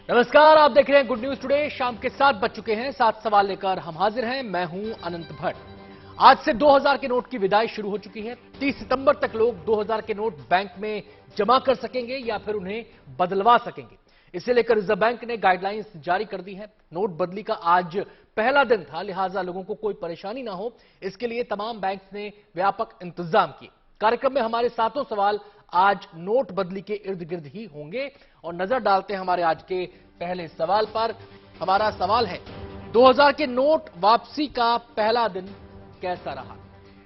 नमस्कार, आप देख रहे हैं गुड न्यूज टुडे। शाम के 7 बज चुके हैं। 7 सवाल लेकर हम हाजिर हैं। मैं हूं अनंत भट्ट। आज से 2000 के नोट की विदाई शुरू हो चुकी है। 30 सितंबर तक लोग 2000 के नोट बैंक में जमा कर सकेंगे या फिर उन्हें बदलवा सकेंगे। इसे लेकर रिजर्व बैंक ने गाइडलाइंस जारी कर दी है। नोट बदली का आज पहला दिन था, लिहाजा लोगों को कोई परेशानी ना हो, इसके लिए तमाम बैंक ने व्यापक इंतजाम किए। कार्यक्रम में हमारे सातों सवाल आज नोट बदली के इर्द गिर्द ही होंगे और नजर डालते हैं हमारे आज के पहले सवाल पर। हमारा सवाल है, 2000 के नोट वापसी का पहला दिन कैसा रहा?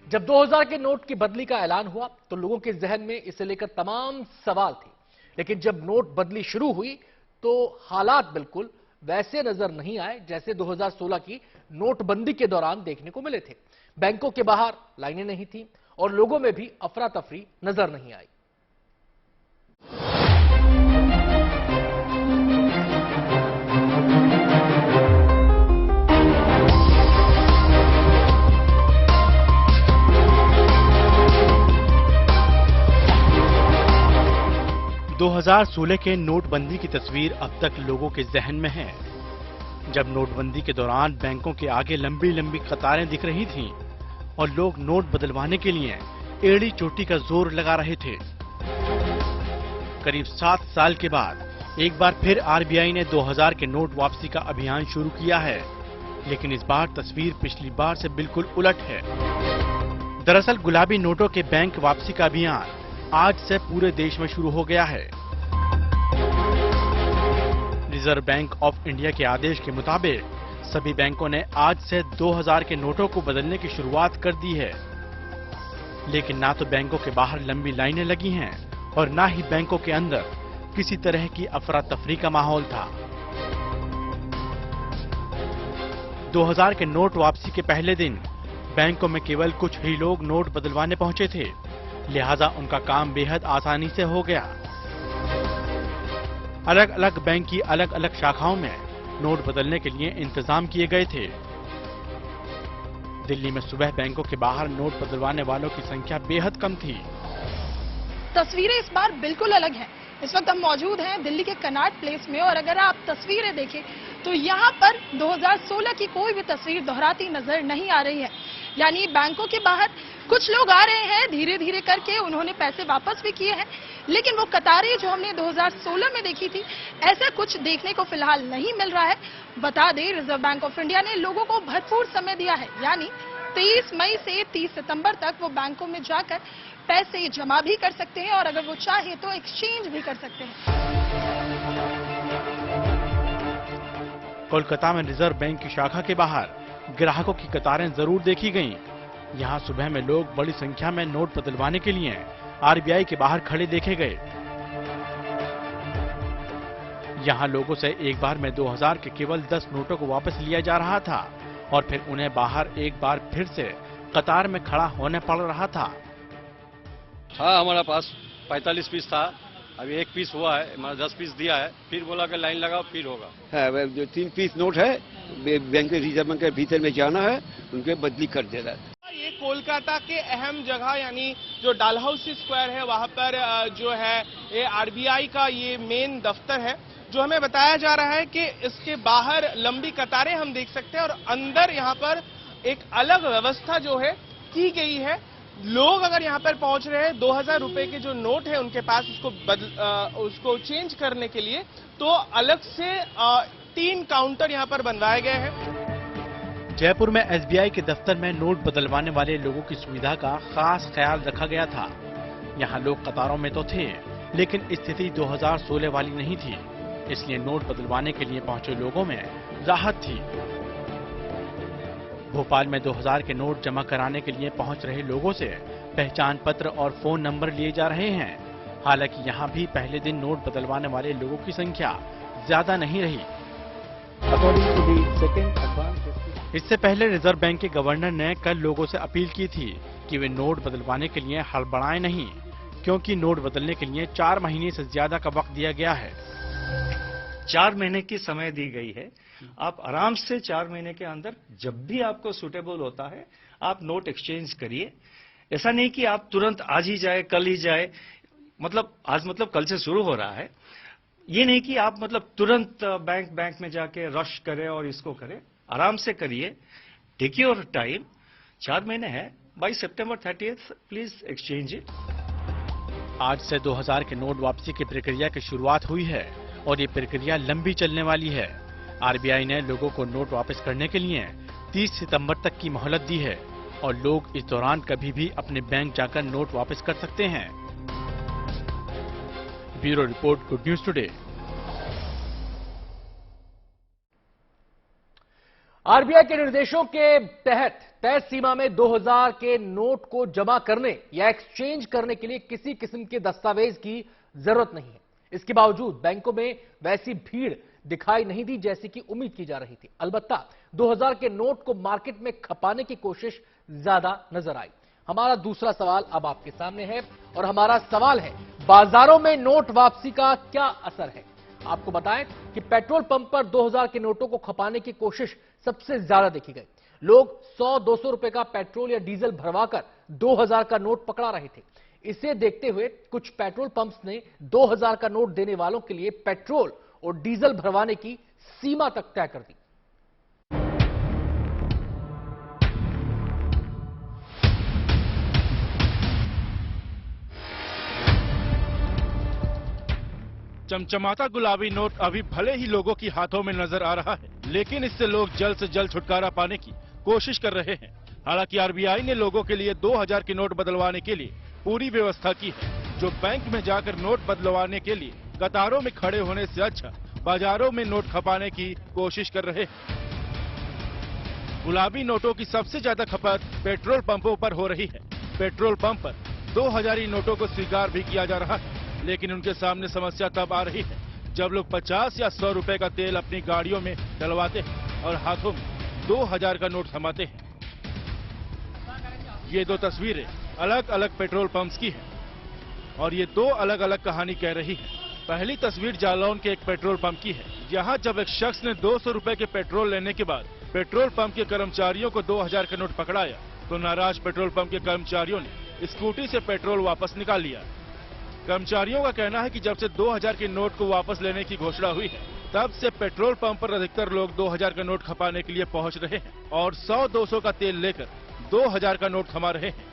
जब 2000 के नोट की बदली का ऐलान हुआ तो लोगों के जहन में इसे लेकर तमाम सवाल थे, लेकिन जब नोट बदली शुरू हुई तो हालात बिल्कुल वैसे नजर नहीं आए जैसे 2016 की नोटबंदी के दौरान देखने को मिले थे। बैंकों के बाहर लाइनें नहीं थी और लोगों में भी अफरा तफरी नजर नहीं आई। दो 2016 के नोटबंदी की तस्वीर अब तक लोगों के जहन में है। जब नोटबंदी के दौरान बैंकों के आगे लंबी लंबी कतारें दिख रही थीं और लोग नोट बदलवाने के लिए एड़ी चोटी का जोर लगा रहे थे। करीब 7 साल के बाद एक बार फिर आरबीआई ने 2000 के नोट वापसी का अभियान शुरू किया है, लेकिन इस बार तस्वीर पिछली बार से बिल्कुल उलट है। दरअसल गुलाबी नोटों के बैंक वापसी का अभियान आज से पूरे देश में शुरू हो गया है। रिजर्व बैंक ऑफ इंडिया के आदेश के मुताबिक सभी बैंकों ने आज से 2000 के नोटों को बदलने की शुरुआत कर दी है, लेकिन ना तो बैंकों के बाहर लंबी लाइनें लगी हैं और ना ही बैंकों के अंदर किसी तरह की अफरा तफरी का माहौल था। 2000 के नोट वापसी के पहले दिन बैंकों में केवल कुछ ही लोग नोट बदलवाने पहुंचे थे, लिहाजा उनका काम बेहद आसानी से हो गया। अलग अलग बैंक की अलग अलग शाखाओं में नोट बदलने के लिए इंतजाम किए गए थे। दिल्ली में सुबह बैंकों के बाहर नोट बदलवाने वालों की संख्या बेहद कम थी। तस्वीरें इस बार बिल्कुल अलग हैं। इस वक्त हम मौजूद हैं दिल्ली के कनॉट प्लेस में और अगर आप तस्वीरें देखें तो यहाँ पर 2016 की कोई भी तस्वीर दोहराती नजर नहीं आ रही है। यानी बैंकों के बाहर कुछ लोग आ रहे हैं, धीरे धीरे करके उन्होंने पैसे वापस भी किए हैं, लेकिन वो कतारें जो हमने 2016 में देखी थी, ऐसा कुछ देखने को फिलहाल नहीं मिल रहा है। बता दें, रिजर्व बैंक ऑफ इंडिया ने लोगों को भरपूर समय दिया है, यानी 23 मई से 30 सितंबर तक वो बैंकों में जाकर पैसे जमा भी कर सकते हैं और अगर वो चाहे तो एक्सचेंज भी कर सकते हैं। कोलकाता में रिजर्व बैंक की शाखा के बाहर ग्राहकों की कतारें जरूर देखी गईं। यहां सुबह में लोग बड़ी संख्या में नोट बदलवाने के लिए आरबीआई के बाहर खड़े देखे गए। यहां लोगों से एक बार में 2000 के केवल 10 नोटों को वापस लिया जा रहा था और फिर उन्हें बाहर एक बार फिर से कतार में खड़ा होने पड़ रहा था। हाँ, हमारा पास 45 पीस था, अभी 1 पीस हुआ है, हमारा 10 पीस दिया है, फिर बोला कि लाइन लगाओ फिर होगा। है जो 3 पीस नोट है, बैंक रिजर्व बैंक के भीतर में जाना है, उनके बदली कर दे रहा है। ये कोलकाता के अहम जगह यानी जो डालहाउसी स्क्वायर है, वहां पर जो है ये आरबीआई का ये मेन दफ्तर है। जो हमें बताया जा रहा है कि इसके बाहर लंबी कतारें हम देख सकते हैं और अंदर यहाँ पर एक अलग व्यवस्था जो है की गई है। लोग अगर यहाँ पर पहुंच रहे हैं 2000 रुपए के जो नोट है उनके पास उसको चेंज करने के लिए, तो अलग से 3 काउंटर यहाँ पर बनवाए गए हैं। जयपुर में एसबीआई के दफ्तर में नोट बदलवाने वाले लोगों की सुविधा का खास ख्याल रखा गया था। यहाँ लोग कतारों में तो थे, लेकिन स्थिति 2016 वाली नहीं थी, इसलिए नोट बदलवाने के लिए पहुंचे लोगों में राहत थी। भोपाल में 2000 के नोट जमा कराने के लिए पहुंच रहे लोगों से पहचान पत्र और फोन नंबर लिए जा रहे हैं। हालांकि यहाँ भी पहले दिन नोट बदलवाने वाले लोगों की संख्या ज्यादा नहीं रही। इससे पहले रिजर्व बैंक के गवर्नर ने कल लोगों से अपील की थी कि वे नोट बदलवाने के लिए हड़बड़ाएं नहीं, क्योंकि नोट बदलने के लिए 4 महीने से ज्यादा का वक्त दिया गया है। 4 महीने की समय दी गई है। आप आराम से 4 महीने के अंदर जब भी आपको सूटेबल होता है आप नोट एक्सचेंज करिए। ऐसा नहीं कि आप तुरंत आज ही जाए, कल ही जाए। आज कल से शुरू हो रहा है। ये नहीं कि आप मतलब तुरंत बैंक में जाके रश करें और इसको करें, आराम से करिए, टेक योर टाइम। 4 महीने है, बाय सितंबर 30 प्लीज एक्सचेंज इट। आज से 2000 के नोट वापसी की प्रक्रिया की शुरुआत हुई है और ये प्रक्रिया लंबी चलने वाली है। आरबीआई ने लोगों को नोट वापस करने के लिए 30 सितंबर तक की मोहलत दी है और लोग इस दौरान कभी भी अपने बैंक जाकर नोट वापस कर सकते हैं। Bureau report, good news today. RBI के निर्देशों के तहत तय सीमा में 2000 के नोट को जमा करने या एक्सचेंज करने के लिए किसी किस्म के दस्तावेज की जरूरत नहीं है। इसके बावजूद बैंकों में वैसी भीड़ दिखाई नहीं दी जैसी कि उम्मीद की जा रही थी। अलबत्ता 2000 के नोट को मार्केट में खपाने की कोशिश ज्यादा नजर आई। हमारा दूसरा सवाल अब आपके सामने है और हमारा सवाल है, बाजारों में नोट वापसी का क्या असर है? आपको बताएं कि पेट्रोल पंप पर 2000 के नोटों को खपाने की कोशिश सबसे ज्यादा देखी गई। लोग 100-200 रुपए का पेट्रोल या डीजल भरवाकर 2000 का नोट पकड़ा रहे थे। इसे देखते हुए कुछ पेट्रोल पंप्स ने 2000 का नोट देने वालों के लिए पेट्रोल और डीजल भरवाने की सीमा तक तय कर दी। चमचमाता गुलाबी नोट अभी भले ही लोगों की हाथों में नजर आ रहा है, लेकिन इससे लोग जल्द से जल्द छुटकारा पाने की कोशिश कर रहे हैं। हालांकि आरबीआई ने लोगों के लिए 2000 के नोट बदलवाने के लिए पूरी व्यवस्था की है, जो बैंक में जाकर नोट बदलवाने के लिए कतारों में खड़े होने से अच्छा बाजारों में नोट खपाने की कोशिश कर रहे हैं। गुलाबी नोटों की सबसे ज्यादा खपत पेट्रोल पंपों पर हो रही है। पेट्रोल पंप पर 2000 नोटों को स्वीकार भी किया जा रहा है, लेकिन उनके सामने समस्या तब आ रही है जब लोग 50 या 100 रुपए का तेल अपनी गाड़ियों में डलवाते हैं और हाथों में 2000 का नोट थमाते हैं। ये दो तस्वीरें अलग अलग पेट्रोल पंप्स की हैं और ये दो अलग अलग कहानी कह रही है। पहली तस्वीर जालौन के एक पेट्रोल पंप की है, जहां जब एक शख्स ने 200 रुपए के पेट्रोल लेने के बाद पेट्रोल पंप के कर्मचारियों को 2000 का नोट पकड़ाया तो नाराज पेट्रोल पंप के कर्मचारियों ने स्कूटी से पेट्रोल वापस निकाल लिया। कर्मचारियों का कहना है कि जब से 2000 के नोट को वापस लेने की घोषणा हुई है, तब से पेट्रोल पंप पर अधिकतर लोग 2000 का नोट खपाने के लिए पहुंच रहे हैं और 100-200 का तेल लेकर 2000 का नोट थमा रहे हैं।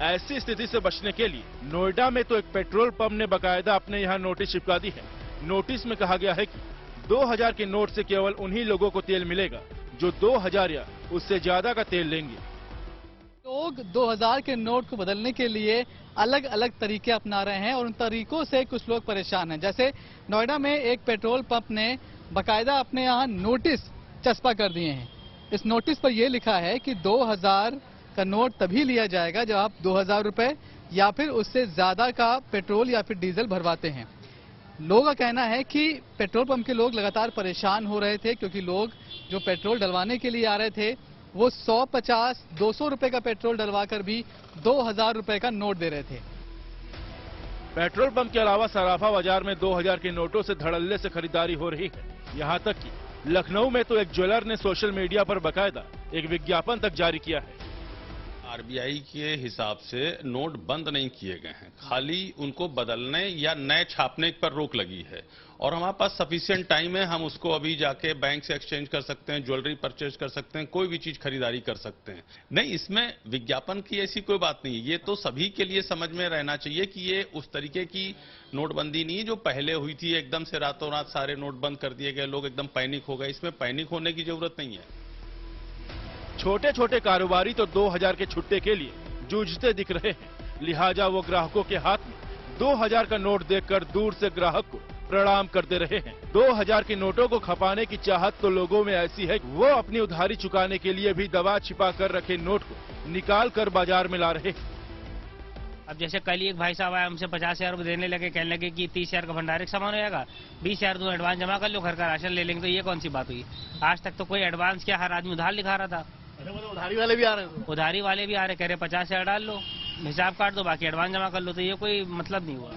ऐसी स्थिति से बचने के लिए नोएडा में तो एक पेट्रोल पंप ने बकायदा अपने यहाँ नोटिस चिपका दी है। नोटिस में कहा गया है कि 2000 के नोट से केवल उन्हीं लोगों को तेल मिलेगा जो 2000 या उससे ज्यादा का तेल लेंगे। लोग 2000 के नोट को बदलने के लिए अलग अलग तरीके अपना रहे हैं और उन तरीकों से कुछ लोग परेशान हैं। जैसे नोएडा में एक पेट्रोल पंप ने बकायदा अपने यहाँ नोटिस चस्पा कर दिए हैं। इस नोटिस पर यह लिखा है कि 2000 का नोट तभी लिया जाएगा जब आप 2000 रुपए या फिर उससे ज्यादा का पेट्रोल या फिर डीजल भरवाते हैं। लोगों का कहना है कि पेट्रोल पंप के लोग लगातार परेशान हो रहे थे क्योंकि लोग जो पेट्रोल डलवाने के लिए आ रहे थे वो 150-200 रुपए का पेट्रोल डलवाकर भी 2000 रुपए का नोट दे रहे थे। पेट्रोल पंप के अलावा सराफा बाजार में 2000 के नोटों से धड़ल्ले से खरीदारी हो रही है। यहाँ तक कि लखनऊ में तो एक ज्वेलर ने सोशल मीडिया पर बकायदा एक विज्ञापन तक जारी किया है। आरबीआई के हिसाब से नोट बंद नहीं किए गए हैं, खाली उनको बदलने या नए छापने पर रोक लगी है और हमारे पास सफिशिएंट टाइम है। हम उसको अभी जाके बैंक से एक्सचेंज कर सकते हैं, ज्वेलरी परचेज कर सकते हैं, कोई भी चीज खरीदारी कर सकते हैं। नहीं, इसमें विज्ञापन की ऐसी कोई बात नहीं है। ये तो सभी के लिए समझ में रहना चाहिए कि ये उस तरीके की नोटबंदी नहीं है जो पहले हुई थी। एकदम से रातों रात सारे नोट बंद कर दिए गए, लोग एकदम पैनिक हो गए। इसमें पैनिक होने की जरूरत नहीं है। छोटे छोटे कारोबारी तो 2000 के छुट्टे के लिए जूझते दिख रहे हैं, लिहाजा वो ग्राहकों के हाथ में 2000 का नोट देखकर दूर से ग्राहक को प्रणाम करते रहे हैं। 2000 के नोटों को खपाने की चाहत तो लोगों में ऐसी है कि वो अपनी उधारी चुकाने के लिए भी दबा छिपा कर रखे नोट को निकाल कर बाजार में ला रहे हैं। अब जैसे कल एक भाई साहब आए, हमसे 50,000 रुपए देने लगे, कहने लगे कि 30,000 का भंडारिक सामान हो जाएगा, 20,000 तुम एडवांस जमा कर लो, घर का राशन ले लेंगे। तो ये कौन सी बात हुई? आज तक तो कोई एडवांस क्या, हर आदमी उधार लिखा रहा था। उधारी वाले भी आ रहे हैं, उधारी वाले भी आ रहे, कह रहे 50,000 डाल लो, हिसाब काट दो, बाकी एडवांस जमा कर लो। तो ये कोई मतलब नहीं हुआ।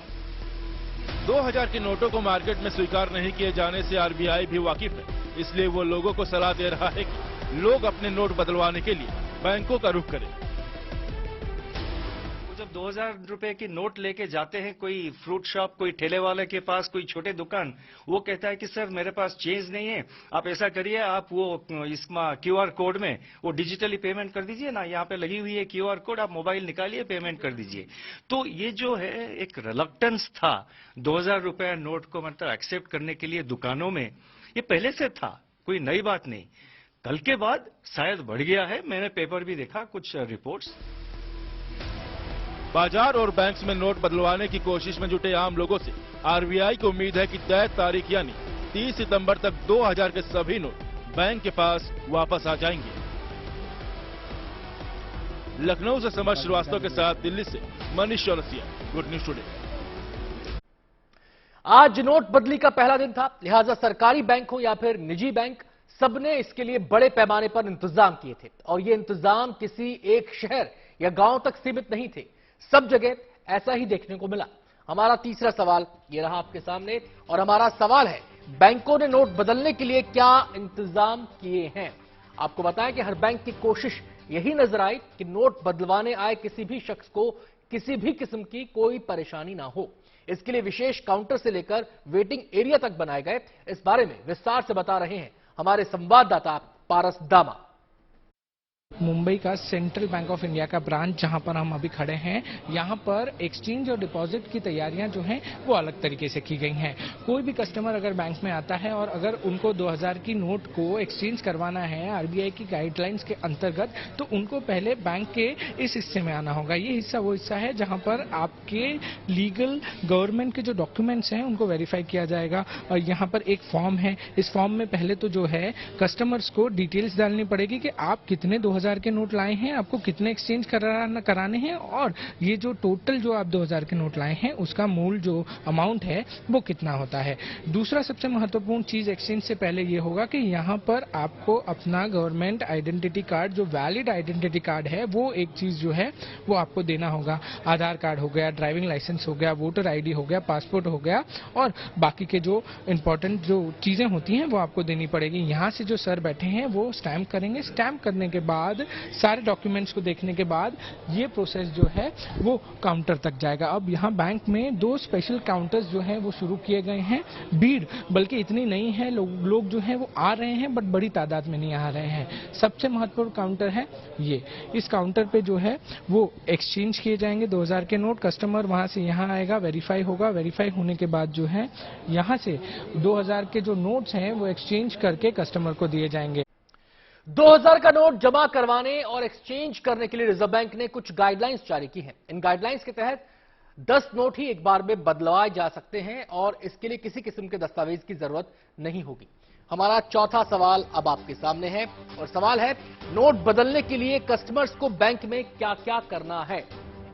2000 के नोटों को मार्केट में स्वीकार नहीं किए जाने से आरबीआई भी वाकिफ है, इसलिए वो लोगों को सलाह दे रहा है कि लोग अपने नोट बदलवाने के लिए बैंकों का रुख करें। जब 2000 रुपए की नोट लेके जाते हैं कोई फ्रूट शॉप, कोई ठेले वाले के पास, कोई छोटे दुकान, वो कहता है कि सर मेरे पास चेंज नहीं है, आप ऐसा करिए, आप वो इसमें QR कोड में वो डिजिटली पेमेंट कर दीजिए ना, यहाँ पे लगी हुई है QR कोड, आप मोबाइल निकालिए, पेमेंट कर दीजिए। तो ये जो है एक रिलक्टेंस था 2000 रुपए नोट को मतलब एक्सेप्ट करने के लिए दुकानों में, ये पहले से था, कोई नई बात नहीं। कल के बाद शायद बढ़ गया है, मैंने पेपर भी देखा कुछ रिपोर्ट्स। बाजार और बैंक्स में नोट बदलवाने की कोशिश में जुटे आम लोगों से RBI को उम्मीद है कि तय तारीख यानी 30 सितंबर तक 2000 के सभी नोट बैंक के पास वापस आ जाएंगे। लखनऊ से समर श्रीवास्तव के साथ दिल्ली से Manish Chaurasia, good news today. आज नोट बदली का पहला दिन था, लिहाजा सरकारी बैंक हो या फिर निजी बैंक, सबने इसके लिए बड़े पैमाने पर इंतजाम किए थे। और ये इंतजाम किसी एक शहर या गांव तक सीमित नहीं थे, सब जगह ऐसा ही देखने को मिला। हमारा तीसरा सवाल ये रहा आपके सामने, और हमारा सवाल है, बैंकों ने नोट बदलने के लिए क्या इंतजाम किए हैं? आपको बताएं कि हर बैंक की कोशिश यही नजर आई कि नोट बदलवाने आए किसी भी शख्स को किसी भी किस्म की कोई परेशानी ना हो। इसके लिए विशेष काउंटर से लेकर वेटिंग एरिया तक बनाए गए। इस बारे में विस्तार से बता रहे हैं हमारे संवाददाता पारस दामा। मुंबई का सेंट्रल बैंक ऑफ इंडिया का ब्रांच जहां पर हम अभी खड़े हैं, यहां पर एक्सचेंज और डिपॉजिट की तैयारियां जो हैं वो अलग तरीके से की गई हैं। कोई भी कस्टमर अगर बैंक में आता है और अगर उनको 2000 की नोट को एक्सचेंज करवाना है RBI की गाइडलाइंस के अंतर्गत, तो उनको पहले बैंक के इस हिस्से में आना होगा। ये हिस्सा वो हिस्सा है जहां पर आपके लीगल गवर्नमेंट के जो डॉक्यूमेंट्स हैं उनको वेरीफाई किया जाएगा। और यहाँ पर एक फॉर्म है, इस फॉर्म में पहले तो जो है कस्टमर्स को डिटेल्स डालनी पड़ेगी कि आप कितने 2000 के नोट लाए हैं, आपको कितने एक्सचेंज कराने हैं, और ये जो टोटल जो आप 2000 के नोट लाए हैं उसका मूल जो अमाउंट है वो कितना होता है। दूसरा सबसे महत्वपूर्ण चीज एक्सचेंज से पहले ये होगा कि यहाँ पर आपको अपना गवर्नमेंट आइडेंटिटी कार्ड, जो वैलिड आइडेंटिटी कार्ड है, वो एक चीज जो है वो आपको देना होगा। आधार कार्ड हो गया, ड्राइविंग लाइसेंस हो गया, वोटर ID हो गया, पासपोर्ट हो गया, और बाकी के जो इंपॉर्टेंट जो चीजें होती हैं वो आपको देनी पड़ेगी। यहाँ से जो सर बैठे हैं वो स्टैंप करेंगे। स्टैंप करने के बाद सारे डॉक्यूमेंट्स को देखने के बाद ये प्रोसेस जो है वो काउंटर तक जाएगा। अब यहाँ बैंक में 2 स्पेशल काउंटर्स जो हैं वो शुरू किए गए हैं। भीड़ बल्कि इतनी नहीं है, लोग जो हैं वो आ रहे हैं बट बड़ी तादाद में नहीं आ रहे हैं। सबसे महत्वपूर्ण काउंटर है ये, इस काउंटर पे जो है वो एक्सचेंज किए जाएंगे 2000 के नोट। कस्टमर वहां से यहाँ आएगा, वेरीफाई होगा, वेरीफाई होने के बाद जो है यहाँ से 2000 के जो नोट्स हैं वो एक्सचेंज करके कस्टमर को दिए जाएंगे। 2000 का नोट जमा करवाने और एक्सचेंज करने के लिए रिजर्व बैंक ने कुछ गाइडलाइंस जारी की हैं। इन गाइडलाइंस के तहत 10 नोट ही एक बार में बदलवाए जा सकते हैं और इसके लिए किसी किस्म के दस्तावेज की जरूरत नहीं होगी। हमारा चौथा सवाल अब आपके सामने है, और सवाल है, नोट बदलने के लिए कस्टमर्स को बैंक में क्या क्या करना है?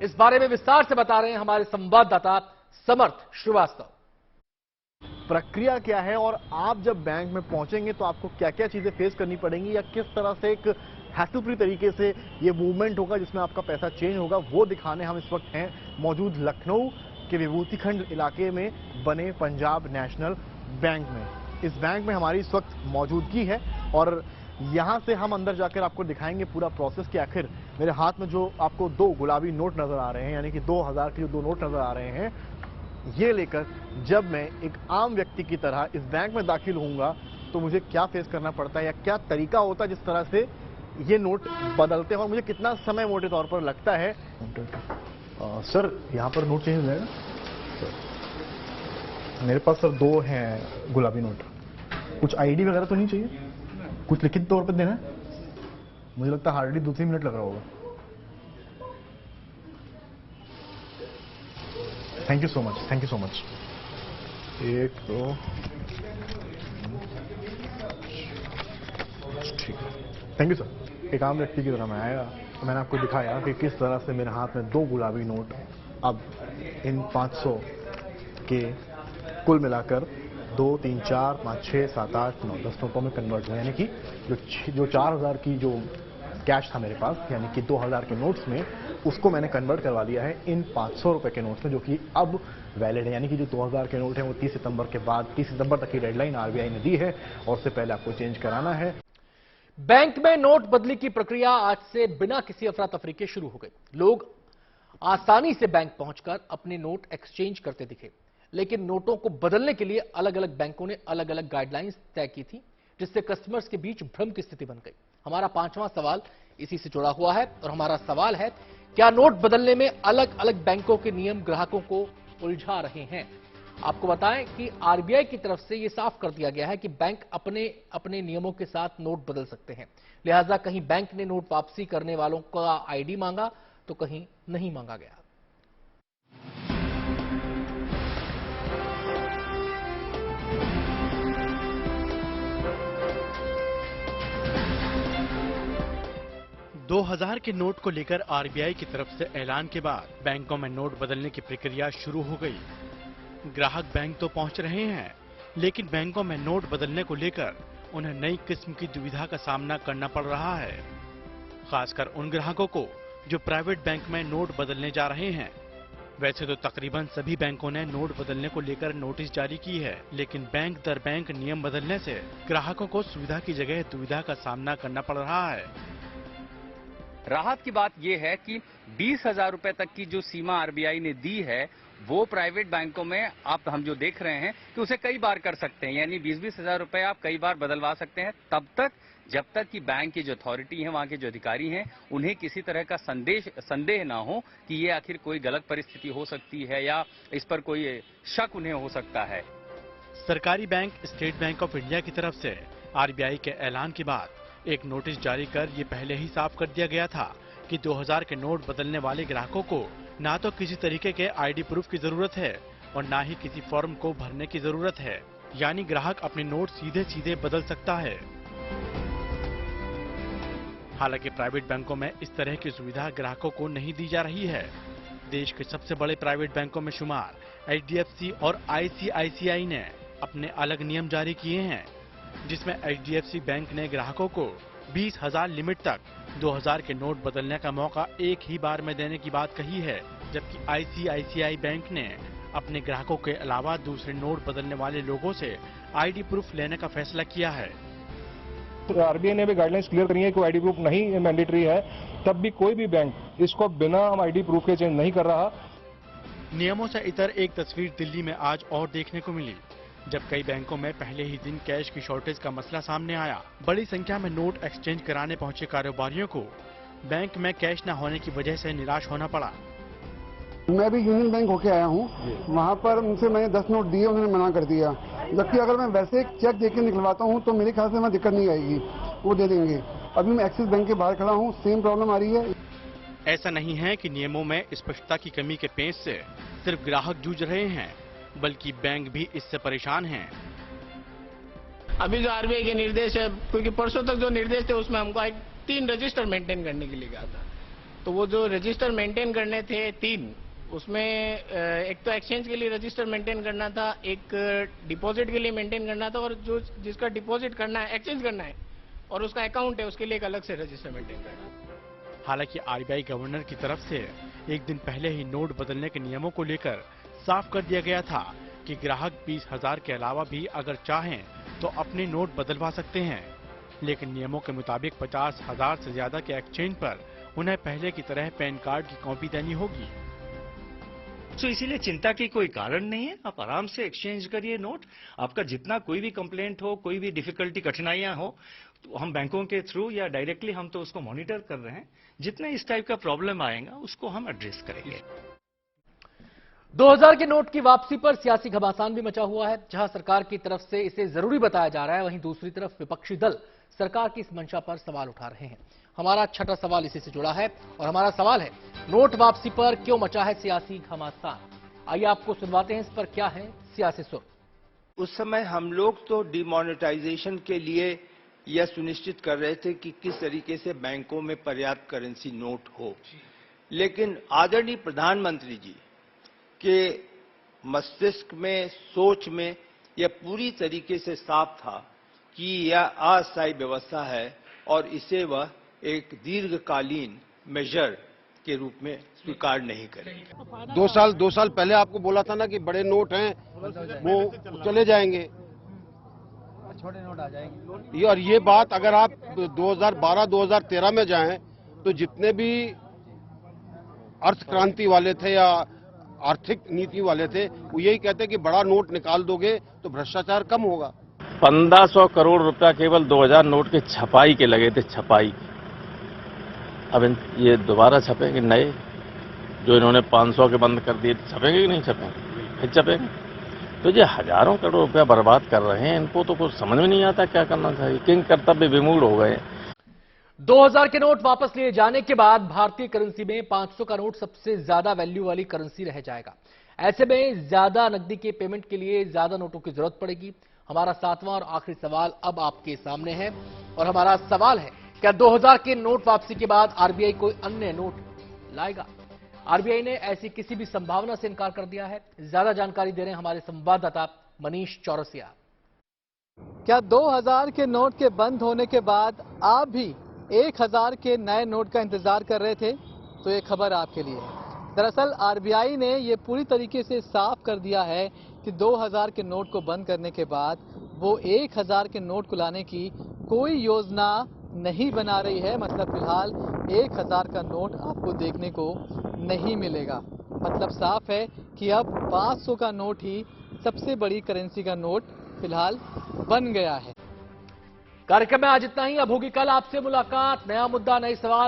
इस बारे में विस्तार से बता रहे हैं हमारे संवाददाता समर्थ श्रीवास्तव। प्रक्रिया क्या है और आप जब बैंक में पहुंचेंगे तो आपको क्या क्या चीजें फेस करनी पड़ेंगी, या किस तरह से एक हैसल फ्री तरीके से ये मूवमेंट होगा जिसमें आपका पैसा चेंज होगा, वो दिखाने हम इस वक्त हैं मौजूद लखनऊ के विभूति खंड इलाके में बने पंजाब नेशनल बैंक में। इस बैंक में हमारी इस वक्त मौजूदगी है और यहाँ से हम अंदर जाकर आपको दिखाएंगे पूरा प्रोसेस कि आखिर मेरे हाथ में जो आपको 2 गुलाबी नोट नजर आ रहे हैं, यानी कि 2000 के जो 2 नोट नजर आ रहे हैं, ये लेकर जब मैं एक आम व्यक्ति की तरह इस बैंक में दाखिल होऊंगा तो मुझे क्या फेस करना पड़ता है, या क्या तरीका होता है जिस तरह से ये नोट बदलते हैं, और मुझे कितना समय मोटे तौर पर लगता है। सर यहाँ पर नोट चेंज हो जाएगा? मेरे पास सर 2 हैं गुलाबी नोट। कुछ ID वगैरह तो नहीं चाहिए? कुछ लिखित तौर पर देना है? मुझे लगता है हार्डली 2-3 मिनट लग रहा होगा। Thank you so much, thank you so much. 1 2 ठीक है, थैंक यू सर। एक आम व्यक्ति की तरह मैं आया तो मैंने आपको दिखाया कि किस तरह से मेरे हाथ में 2 गुलाबी नोट अब इन 500 के कुल मिलाकर 2 3 4 5 6 7 8 9 10 नोटों में कन्वर्ट हुए, यानी कि जो 4000 की जो कैश था मेरे पास, यानी कि 2000 के नोट्स में, उसको मैंने कन्वर्ट करवा दिया है इन 500 रुपए के नोट्स में, जो कि अब वैलिड है। यानी कि जो 2000 के नोट हैं वो 30 सितंबर के बाद, 30 सितंबर तक की डेडलाइन RBI ने दी है और उससे पहले आपको चेंज कराना है। बैंक में नोट बदली की प्रक्रिया आज से बिना किसी अफरा तफरी के शुरू हो गई। लोग आसानी से बैंक पहुंचकर अपने नोट एक्सचेंज करते दिखे। लेकिन नोटों को बदलने के लिए अलग अलग बैंकों ने अलग अलग गाइडलाइंस तय की थी, जिससे कस्टमर्स के बीच भ्रम की स्थिति बन गई। हमारा पांचवां सवाल इसी से जुड़ा हुआ है और हमारा सवाल है, क्या नोट बदलने में अलग अलग बैंकों के नियम ग्राहकों को उलझा रहे हैं? आपको बताएं कि आरबीआई की तरफ से यह साफ कर दिया गया है कि बैंक अपने अपने नियमों के साथ नोट बदल सकते हैं। लिहाजा कहीं बैंक ने नोट वापसी करने वालों का आईडी मांगा तो कहीं नहीं मांगा गया। दो 2000 के नोट को लेकर आरबीआई की तरफ से ऐलान के बाद बैंकों में नोट बदलने की प्रक्रिया शुरू हो गई। ग्राहक बैंक तो पहुंच रहे हैं, लेकिन बैंकों में नोट बदलने को लेकर उन्हें नई किस्म की दुविधा का सामना करना पड़ रहा है। खासकर उन ग्राहकों को जो प्राइवेट बैंक में नोट बदलने जा रहे हैं। वैसे तो तकरीबन सभी बैंकों ने नोट बदलने को लेकर नोटिस जारी की है, लेकिन बैंक दर बैंक नियम बदलने से ग्राहकों को सुविधा की जगह दुविधा का सामना करना पड़ रहा है। राहत की बात यह है कि 20,000 रुपए तक की जो सीमा आरबीआई ने दी है, वो प्राइवेट बैंकों में हम जो देख रहे हैं कि उसे कई बार कर सकते हैं, यानी 20-20 हजार रुपए आप कई बार बदलवा सकते हैं, तब तक जब तक कि बैंक की जो अथॉरिटी है, वहां के जो अधिकारी हैं, उन्हें किसी तरह का संदेह ना हो कि ये आखिर कोई गलत परिस्थिति हो सकती है या इस पर कोई शक उन्हें हो सकता है। सरकारी bank state bank of India की तरफ से आरबीआई के ऐलान के बाद एक नोटिस जारी कर ये पहले ही साफ कर दिया गया था कि 2000 के नोट बदलने वाले ग्राहकों को ना तो किसी तरीके के आईडी प्रूफ की जरूरत है और ना ही किसी फॉर्म को भरने की जरूरत है, यानी ग्राहक अपने नोट सीधे सीधे बदल सकता है। हालांकि प्राइवेट बैंकों में इस तरह की सुविधा ग्राहकों को नहीं दी जा रही है। देश के सबसे बड़े प्राइवेट बैंकों में शुमार एचडीएफसी और आईसीआईसीआई ने अपने अलग नियम जारी किए हैं, जिसमें एचडीएफसी बैंक ने ग्राहकों को 20,000 लिमिट तक 2000 के नोट बदलने का मौका एक ही बार में देने की बात कही है, जबकि आईसीआईसीआई बैंक ने अपने ग्राहकों के अलावा दूसरे नोट बदलने वाले लोगों से आईडी प्रूफ लेने का फैसला किया है। तो आरबीआई ने भी गाइडलाइंस क्लियर करी है कि आईडी प्रूफ नहीं मैंडेटरी है, तब भी कोई भी बैंक इसको बिना आईडी प्रूफ के चेंज नहीं कर रहा। नियमों से इतर एक तस्वीर दिल्ली में आज और देखने को मिली, जब कई बैंकों में पहले ही दिन कैश की शॉर्टेज का मसला सामने आया। बड़ी संख्या में नोट एक्सचेंज कराने पहुंचे कारोबारियों को बैंक में कैश न होने की वजह से निराश होना पड़ा। मैं भी यूनियन बैंक होके आया हूं, वहां पर उनसे मैंने 10 नोट दिए, उन्होंने मना कर दिया। जबकि अगर मैं वैसे चेक देके निकलवाता हूं तो मेरे ख्याल से वहां दिक्कत नहीं आएगी, वो दे देंगे। अभी मैं एक्सिस बैंक के बाहर खड़ा हूं, सेम प्रॉब्लम आ रही है। ऐसा नहीं है कि नियमों में स्पष्टता की कमी के पेच से सिर्फ ग्राहक जूझ रहे हैं, बल्कि बैंक भी इससे परेशान हैं। अभी जो आरबीआई के निर्देश है, क्योंकि परसों तक जो निर्देश थे उसमें हमको 3 रजिस्टर मेंटेन करने के लिए कहा था, तो वो जो रजिस्टर मेंटेन करने थे 3, उसमें एक तो एक्सचेंज के लिए रजिस्टर मेंटेन करना था, एक डिपॉजिट के लिए मेंटेन करना था, और जो जिसका डिपॉजिट करना है, एक्सचेंज करना है और उसका अकाउंट है, उसके लिए एक अलग से रजिस्टर मेंटेन करना। हालांकि आरबीआई गवर्नर की तरफ से एक दिन पहले ही नोट बदलने के नियमों को लेकर साफ कर दिया गया था कि ग्राहक 20,000 के अलावा भी अगर चाहें तो अपने नोट बदलवा सकते हैं, लेकिन नियमों के मुताबिक 50,000 से ज्यादा के एक्सचेंज पर उन्हें पहले की तरह पैन कार्ड की कॉपी देनी होगी। तो इसीलिए चिंता की कोई कारण नहीं है, आप आराम से एक्सचेंज करिए नोट। आपका जितना कोई भी कंप्लेंट हो, कोई भी डिफिकल्टी, कठिनाइयां हो, तो हम बैंकों के थ्रू या डायरेक्टली हम तो उसको मॉनिटर कर रहे हैं। जितने इस टाइप का प्रॉब्लम आएगा उसको हम एड्रेस करेंगे। 2000 के नोट की वापसी पर सियासी घमासान भी मचा हुआ है। जहां सरकार की तरफ से इसे जरूरी बताया जा रहा है, वहीं दूसरी तरफ विपक्षी दल सरकार की इस मंशा पर सवाल उठा रहे हैं। हमारा छठा सवाल इसी से जुड़ा है और हमारा सवाल है, नोट वापसी पर क्यों मचा है सियासी घमासान? आइए आपको सुनवाते हैं इस पर क्या है सियासी सुर। उस समय हम लोग तो डिमोनेटाइजेशन के लिए यह सुनिश्चित कर रहे थे कि किस तरीके से बैंकों में पर्याप्त करेंसी नोट हो, लेकिन आदरणीय प्रधानमंत्री जी के मस्तिष्क में, सोच में यह पूरी तरीके से साफ था कि यह अस्थायी व्यवस्था है और इसे वह एक दीर्घकालीन मेजर के रूप में स्वीकार नहीं करेंगे। 2 साल पहले आपको बोला था ना कि बड़े नोट हैं वो चले जाएंगे, छोटे नोट आ जाएंगे। और ये बात अगर आप 2012-2013 में जाएं तो जितने भी अर्थ क्रांति वाले थे या आर्थिक नीति वाले थे, वो यही कहते कि बड़ा नोट निकाल दोगे तो भ्रष्टाचार कम होगा। 1500 करोड़ रुपया केवल 2000 नोट के छपाई के लगे थे, छपाई। अब ये दोबारा छपेंगे नए, जो इन्होंने 500 के बंद कर दिए, छपेंगे कि नहीं छपेंगे? फिर छपेंगे। तो ये हजारों करोड़ रुपया बर्बाद कर रहे हैं, इनको तो कुछ समझ में नहीं आता क्या करना चाहिए। किंग कर्तव्य विमूढ़ हो गए। 2000 के नोट वापस लिए जाने के बाद भारतीय करेंसी में 500 का नोट सबसे ज्यादा वैल्यू वाली करेंसी रह जाएगा। ऐसे में ज्यादा नकदी के पेमेंट के लिए ज्यादा नोटों की जरूरत पड़ेगी। हमारा 7वां और आखिरी सवाल अब आपके सामने है और हमारा सवाल है, क्या 2000 के नोट वापसी के बाद आरबीआई कोई अन्य नोट लाएगा? आरबीआई ने ऐसी किसी भी संभावना से इनकार कर दिया है। ज्यादा जानकारी दे रहे हैं हमारे संवाददाता मनीष चौरसिया। क्या 2000 के नोट के बंद होने के बाद आप भी 1000 के नए नोट का इंतजार कर रहे थे? तो ये खबर आपके लिए है। दरअसल आरबीआई ने ये पूरी तरीके से साफ कर दिया है कि 2000 के नोट को बंद करने के बाद वो 1000 के नोट को लाने की कोई योजना नहीं बना रही है। मतलब फिलहाल 1000 का नोट आपको देखने को नहीं मिलेगा। मतलब साफ है कि अब 500 का नोट ही सबसे बड़ी करेंसी का नोट फिलहाल बन गया है। कार्यक्रम में आज इतना ही। अब होगी कल आपसे मुलाकात। नया मुद्दा, नए सवाल।